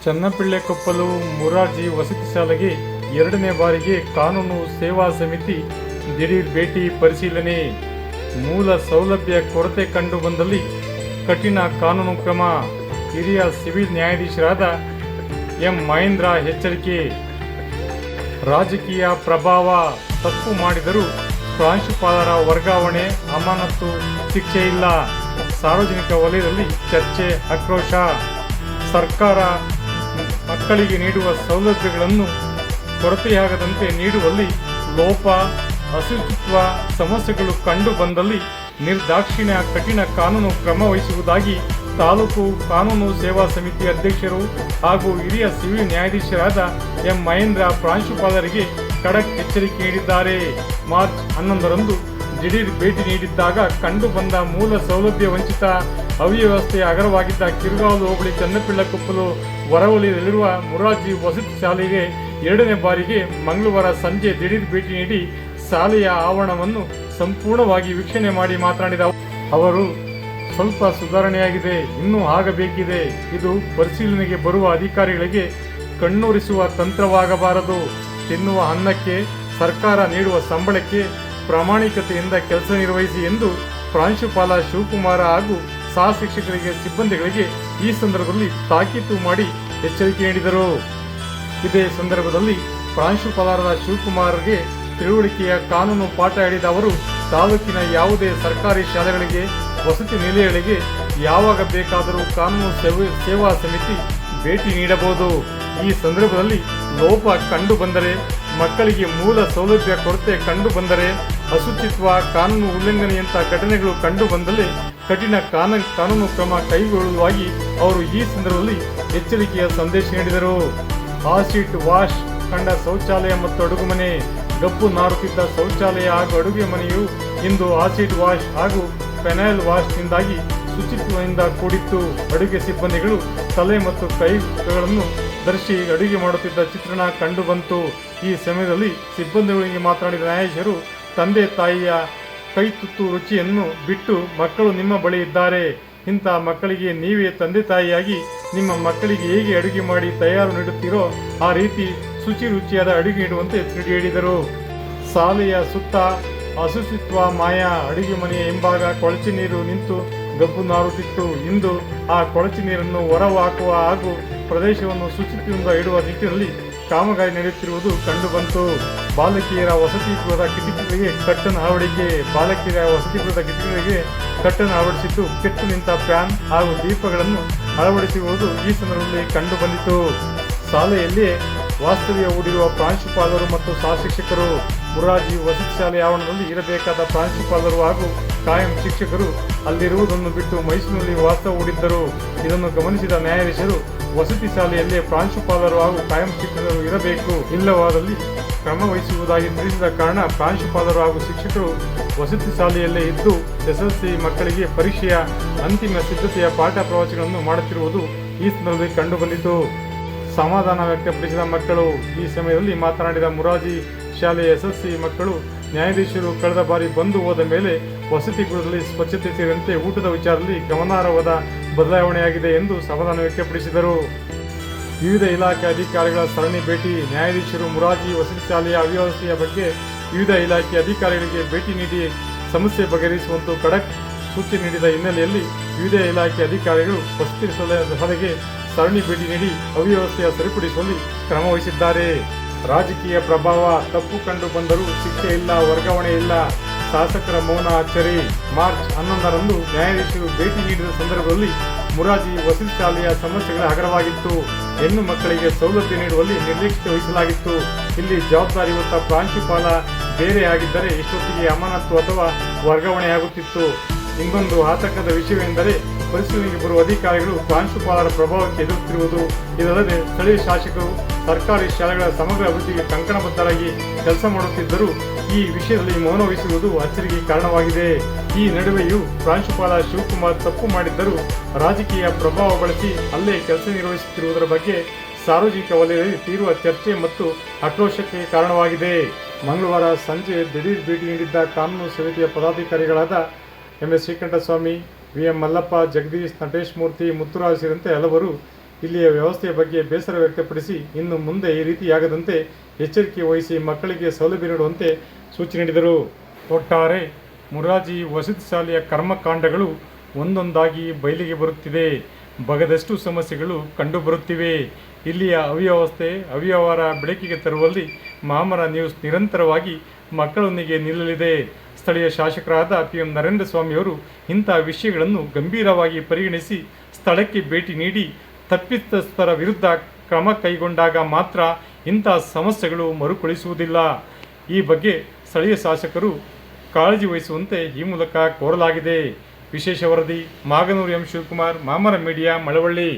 ಚನ್ನಪಿಳ್ಳೆಕೊಪ್ಪಲು ಮುರಾರ್ಜಿ ವಸತಿ ಶಾಲೆಗೆ ಎರಡನೇ ಬಾರಿಗೆ ಕಾನೂನು ಸೇವಾ ಸಮಿತಿ ದಿಢೀರ್ ಭೇಟಿ ಪರಿಶೀಲನೆ. ಮೂಲ ಸೌಲಭ್ಯ ಕೊರತೆ ಕಂಡು ಬಂದಲ್ಲಿ ಕಠಿಣ ಕಾನೂನು ಕ್ರಮ. ಹಿರಿಯ ಸಿವಿಲ್ ನ್ಯಾಯಾಧೀಶರಾದ ಎಂ ಮಹೇಂದ್ರ ಎಚ್ಚರಿಕೆ. ರಾಜಕೀಯ ಪ್ರಭಾವ, ತಪ್ಪು ಮಾಡಿದರೂ ಪ್ರಾಂಶುಪಾಲರ ವರ್ಗಾವಣೆ, ಅಮಾನತು ಶಿಕ್ಷೆ ಇಲ್ಲ. ಸಾರ್ವಜನಿಕ ವಲಯದಲ್ಲಿ ಚರ್ಚೆ, ಆಕ್ರೋಶ. ಸರ್ಕಾರ ಮಕ್ಕಳಿಗೆ ನೀಡುವ ಸೌಲಭ್ಯಗಳನ್ನು ಕೊರತೆಯಾಗದಂತೆ ನೀಡುವಲ್ಲಿ ಲೋಪ, ಅಶುಚಿತ್ವ ಸಮಸ್ಯೆಗಳು ಕಂಡು ಬಂದಲ್ಲಿ ನಿರ್ದಾಕ್ಷಿಣ್ಯ ಕಠಿಣ ಕಾನೂನು ಕ್ರಮ ವಹಿಸುವುದಾಗಿ ತಾಲೂಕು ಕಾನೂನು ಸೇವಾ ಸಮಿತಿ ಅಧ್ಯಕ್ಷರು ಹಾಗೂ ಹಿರಿಯ ಸಿವಿಲ್ ನ್ಯಾಯಾಧೀಶರಾದ ಎಂ ಮಹೇಂದ್ರ ಪ್ರಾಂಶುಪಾಲರಿಗೆ ಖಡಕ್ ಎಚ್ಚರಿಕೆ ನೀಡಿದ್ದಾರೆ. ಮಾರ್ಚ್ 11ರಂದು ದಿಢೀರ್ ಭೇಟಿ ನೀಡಿದ್ದಾಗ ಕಂಡು ಬಂದ ಮೂಲ ಸೌಲಭ್ಯ ವಂಚಿತ, ಅವ್ಯವಸ್ಥೆಯ ಅಗರವಾಗಿದ್ದ ಕಿರುಗಾವಲು ಹೋಬಳಿ ಚನ್ನಪಿಳ್ಳೆಕೊಪ್ಪಲು ಹೊರವಲಯದಲ್ಲಿರುವ ಮುರಾರ್ಜಿ ವಸತಿ ಶಾಲೆಗೆ ಎರಡನೇ ಬಾರಿಗೆ ಮಂಗಳವಾರ ಸಂಜೆ ದಿಢೀರ್ ಭೇಟಿ ನೀಡಿ ಶಾಲೆಯ ಆವರಣವನ್ನು ಸಂಪೂರ್ಣವಾಗಿ ವೀಕ್ಷಣೆ ಮಾಡಿ ಮಾತನಾಡಿದ ಅವರು, ಸ್ವಲ್ಪ ಸುಧಾರಣೆಯಾಗಿದೆ, ಇನ್ನೂ ಆಗಬೇಕಿದೆ. ಇದು ಪರಿಶೀಲನೆಗೆ ಬರುವ ಅಧಿಕಾರಿಗಳಿಗೆ ಕಣ್ಣುರಿಸುವ ತಂತ್ರವಾಗಬಾರದು. ತಿನ್ನುವ ಅನ್ನಕ್ಕೆ, ಸರ್ಕಾರ ನೀಡುವ ಸಂಬಳಕ್ಕೆ ಪ್ರಾಮಾಣಿಕತೆಯಿಂದ ಕೆಲಸ ನಿರ್ವಹಿಸಿ ಎಂದು ಪ್ರಾಂಶುಪಾಲ ಶಿವಕುಮಾರ ಹಾಗೂ ಸಹ ಶಿಕ್ಷಕರಿಗೆ, ಸಿಬ್ಬಂದಿಗಳಿಗೆ ಈ ಸಂದರ್ಭದಲ್ಲಿ ತಾಕೀತು ಮಾಡಿ ಎಚ್ಚರಿಕೆ ನೀಡಿದರು. ಇದೇ ಸಂದರ್ಭದಲ್ಲಿ ಪ್ರಾಂಶುಪಾಲರಾದ ಶಿವಕುಮಾರ್ಗೆ ತಿಳುವಳಿಕೆಯ ಕಾನೂನು ಪಾಠ ಹೇಳಿದ ಅವರು, ತಾಲೂಕಿನ ಯಾವುದೇ ಸರ್ಕಾರಿ ಶಾಲೆಗಳಿಗೆ, ವಸತಿ ನಿಲಯಗಳಿಗೆ ಯಾವಾಗ ಬೇಕಾದರೂ ಕಾನೂನು ಸೇವಾ ಸಮಿತಿ ಭೇಟಿ ನೀಡಬಹುದು. ಈ ಸಂದರ್ಭದಲ್ಲಿ ಲೋಪ ಕಂಡು ಬಂದರೆ, ಮಕ್ಕಳಿಗೆ ಮೂಲ ಸೌಲಭ್ಯ ಕೊರತೆ ಕಂಡು ಬಂದರೆ, ಅಶುಚಿತ್ವ, ಕಾನೂನು ಉಲ್ಲಂಘನೆಯಂಥ ಘಟನೆಗಳು ಕಂಡು ಬಂದಲ್ಲಿ ಕಠಿಣ ಕಾನೂನು ಕ್ರಮ ಕೈಗೊಳ್ಳುವುದಾಗಿ ಅವರು ಈ ಸಂದರ್ಭದಲ್ಲಿ ಎಚ್ಚರಿಕೆಯ ಸಂದೇಶ ನೀಡಿದರು. ಆಸಿಡ್ ವಾಶ್ ಕಂಡ ಶೌಚಾಲಯ ಮತ್ತು ಅಡುಗೆಮನೆ. ಗಬ್ಬು ನಾರುತ್ತಿದ್ದ ಶೌಚಾಲಯ ಹಾಗೂ ಅಡುಗೆ ಮನೆಯು ಇಂದು ಆಸಿಡ್ ವಾಶ್ ಹಾಗೂ ಫೆನೈಲ್ ವಾಶ್ನಿಂದಾಗಿ ಶುಚಿತ್ವದಿಂದ ಕೂಡಿತ್ತು. ಅಡುಗೆ ಸಿಬ್ಬಂದಿಗಳು ತಲೆ ಮತ್ತು ಕೈಗಳನ್ನು ಧರಿಸಿ ಅಡುಗೆ ಮಾಡುತ್ತಿದ್ದ ಚಿತ್ರಣ ಕಂಡು ಬಂತು. ಈ ಸಮಯದಲ್ಲಿ ಸಿಬ್ಬಂದಿಗಳಿಗೆ ಮಾತನಾಡಿದ ನ್ಯಾಯಾಧೀಶರು, ತಂದೆ ತಾಯಿಯ ಕೈ ತುತ್ತು ರುಚಿಯನ್ನು ಬಿಟ್ಟು ಮಕ್ಕಳು ನಿಮ್ಮ ಬಳಿ ಇದ್ದಾರೆ. ಇಂಥ ಮಕ್ಕಳಿಗೆ ನೀವೇ ತಂದೆ ತಾಯಿಯಾಗಿ ನಿಮ್ಮ ಮಕ್ಕಳಿಗೆ ಹೇಗೆ ಅಡುಗೆ ಮಾಡಿ ತಯಾರು ನೀಡುತ್ತೀರೋ ಆ ರೀತಿ ರುಚಿಯಾದ ಅಡುಗೆ ನೀಡುವಂತೆ ತಿಳಿ ಹೇಳಿದರು. ಶಾಲೆಯ ಸುತ್ತ ಅಶುಚಿತ್ವ ಮಾಯ. ಅಡುಗೆ ಮನೆಯ ಹಿಂಭಾಗ ಕೊಳಚೆ ನೀರು ನಿಂತು ಗಬ್ಬು ನಾರುತ್ತಿತ್ತು. ಇಂದು ಆ ಕೊಳಚೆ ನೀರನ್ನು ಹೊರಹಾಕುವ ಹಾಗೂ ಪ್ರದೇಶವನ್ನು ಶುಚಿತ್ವದಿಂದ ಇಡುವ ನಿಟ್ಟಿನಲ್ಲಿ ಕಾಮಗಾರಿ ನಡೆಯುತ್ತಿರುವುದು ಕಂಡುಬಂತು. ಬಾಲಕಿಯರ ವಸತಿಗೃಹದ ಕಿಟಕಿಗಳಿಗೆ ಕಟ್ಟನ್ನು ಅಳವಡಿಕೆ. ಬಾಲಕಿಯರ ವಸತಿಗೃಹದ ಕಿಟಕಿಗಳಿಗೆ ಕಟ್ಟನ್ನು ಅಳವಡಿಸಿದ್ದು ಕೆಟ್ಟು ನಿಂತ ಫ್ಯಾನ್ ಹಾಗೂ ದೀಪಗಳನ್ನು ಅಳವಡಿಸಿರುವುದು ಈ ಸಂದರ್ಭದಲ್ಲಿ ಕಂಡುಬಂದಿತು. ಶಾಲೆಯಲ್ಲಿ ವಾಸ್ತವ್ಯ ಹೂಡಿರುವ ಪ್ರಾಂಶುಪಾಲರು ಮತ್ತು ಸಹ ಶಿಕ್ಷಕರು, ಮುರಾರ್ಜಿ ವಸತಿ ಶಾಲೆ ಆವರಣದಲ್ಲಿ ಇರಬೇಕಾದ ಪ್ರಾಂಶುಪಾಲರು ಹಾಗೂ ಕಾಯಂ ಶಿಕ್ಷಕರು ಅಲ್ಲಿರುವುದನ್ನು ಬಿಟ್ಟು ಮೈಸೂರಿನಲ್ಲಿ ವಾಸ್ತವ ಹೂಡಿದ್ದರು. ಇದನ್ನು ಗಮನಿಸಿದ ನ್ಯಾಯಾಧೀಶರು, ವಸತಿ ಶಾಲೆಯಲ್ಲೇ ಪ್ರಾಂಶುಪಾಲರು ಹಾಗೂ ಕಾಯಂ ಶಿಕ್ಷಕರು ಇರಬೇಕು, ಇಲ್ಲವಾದಲ್ಲಿ ಕ್ರಮ ವಹಿಸುವುದಾಗಿ ತಿಳಿಸಿದ ಕಾರಣ ಪ್ರಾಂಶುಪಾಲರು ಹಾಗೂ ಶಿಕ್ಷಕರು ವಸತಿ ಶಾಲೆಯಲ್ಲೇ ಇದ್ದು ಎಸ್ಎಸ್ಎಲ್ಸಿ ಮಕ್ಕಳಿಗೆ ಪರೀಕ್ಷೆಯ ಅಂತಿಮ ಸಿದ್ಧತೆಯ ಪಾಠ ಪ್ರವಚನಗಳನ್ನು ಮಾಡುತ್ತಿರುವುದು ಈ ಸಂದರ್ಭದಲ್ಲಿ ಕಂಡುಬಂದಿತು. ಸಮಾಧಾನ ವ್ಯಕ್ತಪಡಿಸಿದ ಮಕ್ಕಳು. ಈ ಸಮಯದಲ್ಲಿ ಮಾತನಾಡಿದ ಮುರಾರ್ಜಿ ಶಾಲೆಯ ಎಸ್ಎಸ್ಎಲ್ಸಿ ಮಕ್ಕಳು, ನ್ಯಾಯಾಧೀಶರು ಕಳೆದ ಬಾರಿ ಬಂದು ಹೋದ ಮೇಲೆ ವಸತಿ ಗೃಹದಲ್ಲಿ ಸ್ವಚ್ಛತೆ ಸೇರಿದಂತೆ ಊಟದ ವಿಚಾರದಲ್ಲಿ ಗಮನಾರ್ಹವಾದ ಬದಲಾವಣೆಯಾಗಿದೆ ಎಂದು ಸಮಾಧಾನ ವ್ಯಕ್ತಪಡಿಸಿದರು. ವಿವಿಧ ಇಲಾಖೆ ಅಧಿಕಾರಿಗಳ ಸರಣಿ ಭೇಟಿ. ನ್ಯಾಯಾಧೀಶರು ಮುರಾರ್ಜಿ ವಸತಿ ಶಾಲೆಯ ಅವ್ಯವಸ್ಥೆಯ ಬಗ್ಗೆ ವಿವಿಧ ಇಲಾಖೆ ಅಧಿಕಾರಿಗಳಿಗೆ ಭೇಟಿ ನೀಡಿ ಸಮಸ್ಯೆ ಬಗೆಹರಿಸುವಂತೆ ಖಡಕ್ ಸೂಚನೆ ನೀಡಿದ ಹಿನ್ನೆಲೆಯಲ್ಲಿ ವಿವಿಧ ಇಲಾಖೆ ಅಧಿಕಾರಿಗಳು ವಸತಿ ಶಾಲೆಗೆ ಸರಣಿ ಭೇಟಿ ನೀಡಿ ಅವ್ಯವಸ್ಥೆಯ ಸರಿಪಡಿಸುವಲ್ಲಿ ಕ್ರಮ ವಹಿಸಿದ್ದಾರೆ. ರಾಜಕೀಯ ಪ್ರಭಾವ, ತಪ್ಪು ಕಂಡು ಬಂದರೂ ಶಿಕ್ಷೆ ಇಲ್ಲ, ವರ್ಗಾವಣೆ ಇಲ್ಲ. ಶಾಸಕರ ಮೌನ ಅಚ್ಚರಿ. ಮಾರ್ಚ್ 11ರಂದು ನ್ಯಾಯಾಧೀಶರು ಭೇಟಿ ನೀಡಿದ ಸಂದರ್ಭದಲ್ಲಿ ಮುರಾರ್ಜಿ ವಸತಿ ಶಾಲೆಯ ಸಮಸ್ಯೆಗಳ ಹಗರವಾಗಿತ್ತು. ಹೆಣ್ಣು ಮಕ್ಕಳಿಗೆ ಸೌಲಭ್ಯ ನೀಡುವಲ್ಲಿ ನಿರ್ಲಕ್ಷ್ಯ ವಹಿಸಲಾಗಿತ್ತು. ಇಲ್ಲಿ ಜವಾಬ್ದಾರಿಯುತ ಪ್ರಾಂಶುಪಾಲ ಬೇರೆ ಆಗಿದ್ದರೆ ಇಷ್ಟೊತ್ತಿಗೆ ಅಮಾನತು ಅಥವಾ ವರ್ಗಾವಣೆಯಾಗುತ್ತಿತ್ತು. ಇನ್ನೊಂದು ಆತಂಕದ ವಿಷಯವೆಂದರೆ ಪರಿಶೀಲನೆಗೆ ಬರುವ ಅಧಿಕಾರಿಗಳು ಪ್ರಾಂಶುಪಾಲರ ಪ್ರಭಾವಕ್ಕೆ ಎದುರುತ್ತಿರುವುದು. ಇದಲ್ಲದೆ ಸ್ಥಳೀಯ ಶಾಸಕರು ಸರ್ಕಾರಿ ಶಾಲೆಗಳ ಸಮಗ್ರ ಅಭಿವೃದ್ಧಿಗೆ ಕಂಕಣಬದ್ಧರಾಗಿ ಕೆಲಸ ಮಾಡುತ್ತಿದ್ದರೂ ಈ ವಿಷಯದಲ್ಲಿ ಮೌನ ವಹಿಸುವುದು ಅಚ್ಚರಿಗೆ ಕಾರಣವಾಗಿದೆ. ಈ ನಡುವೆಯೂ ಪ್ರಾಂಶುಪಾಲ ಶಿವಕುಮಾರ್ ತಪ್ಪು ಮಾಡಿದ್ದರೂ ರಾಜಕೀಯ ಪ್ರಭಾವ ಬಳಸಿ ಅಲ್ಲೇ ಕೆಲಸ ನಿರ್ವಹಿಸುತ್ತಿರುವುದರ ಬಗ್ಗೆ ಸಾರ್ವಜನಿಕ ವಲಯದಲ್ಲಿ ತೀವ್ರ ಚರ್ಚೆ ಮತ್ತು ಆಕ್ರೋಶಕ್ಕೆ ಕಾರಣವಾಗಿದೆ. ಮಂಗಳವಾರ ಸಂಜೆ ದಿಢೀರ್ ಭೇಟಿ ನೀಡಿದ್ದ ಕಾನೂನು ಸಮಿತಿಯ ಪದಾಧಿಕಾರಿಗಳಾದ MS ಶ್ರೀಕಂಠಸ್ವಾಮಿ, VM ಮಲ್ಲಪ್ಪ, ಜಗದೀಶ್, ನಟೇಶ್ ಮೂರ್ತಿ, ಮುತ್ತುರಾಜ್ ಸೇರಿದಂತೆ ಹಲವರು ಇಲ್ಲಿಯ ವ್ಯವಸ್ಥೆಯ ಬಗ್ಗೆ ಬೇಸರ ವ್ಯಕ್ತಪಡಿಸಿ ಇನ್ನು ಮುಂದೆ ಈ ರೀತಿಯಾಗದಂತೆ ಎಚ್ಚರಿಕೆ ವಹಿಸಿ ಮಕ್ಕಳಿಗೆ ಸೌಲಭ್ಯ ನೀಡುವಂತೆ ಸೂಚನೆ ನೀಡಿದರು. ಒಟ್ಟಾರೆ ಮುರಾರ್ಜಿ ವಸತಿ ಶಾಲೆಯ ಕರ್ಮಕಾಂಡಗಳು ಒಂದೊಂದಾಗಿ ಬಯಲಿಗೆ ಬರುತ್ತಿದೆ. ಬಗದಷ್ಟು ಸಮಸ್ಯೆಗಳು ಕಂಡುಬರುತ್ತಿವೆ. ಇಲ್ಲಿಯ ಅವ್ಯವಹಾರ ಬೆಳಕಿಗೆ ತರುವಲ್ಲಿ ಮಾಮರ ನ್ಯೂಸ್ ನಿರಂತರವಾಗಿ ಮಕ್ಕಳೊಂದಿಗೆ ನಿಲ್ಲಲಿದೆ. ಸ್ಥಳೀಯ ಶಾಸಕರಾದ PM ನರೇಂದ್ರ ಸ್ವಾಮಿಯವರು ಇಂಥ ವಿಷಯಗಳನ್ನು ಗಂಭೀರವಾಗಿ ಪರಿಗಣಿಸಿ ಸ್ಥಳಕ್ಕೆ ಭೇಟಿ ನೀಡಿ ತಪ್ಪಿತಸ್ಥರ ವಿರುದ್ಧ ಕ್ರಮ ಕೈಗೊಂಡಾಗ ಮಾತ್ರ ಇಂಥ ಸಮಸ್ಯೆಗಳು ಮರುಕಳಿಸುವುದಿಲ್ಲ. ಈ ಬಗ್ಗೆ ಸ್ಥಳೀಯ ಶಾಸಕರು ಕಾಳಜಿ ವಹಿಸುವಂತೆ ಈ ಮೂಲಕ ಕೋರಲಾಗಿದೆ. ವಿಶೇಷ ವರದಿ ಮಾಗನೂರು M. ಶಿವಕುಮಾರ್, ಮಾಮರ ಮೀಡಿಯಾ, ಮಳವಳ್ಳಿ.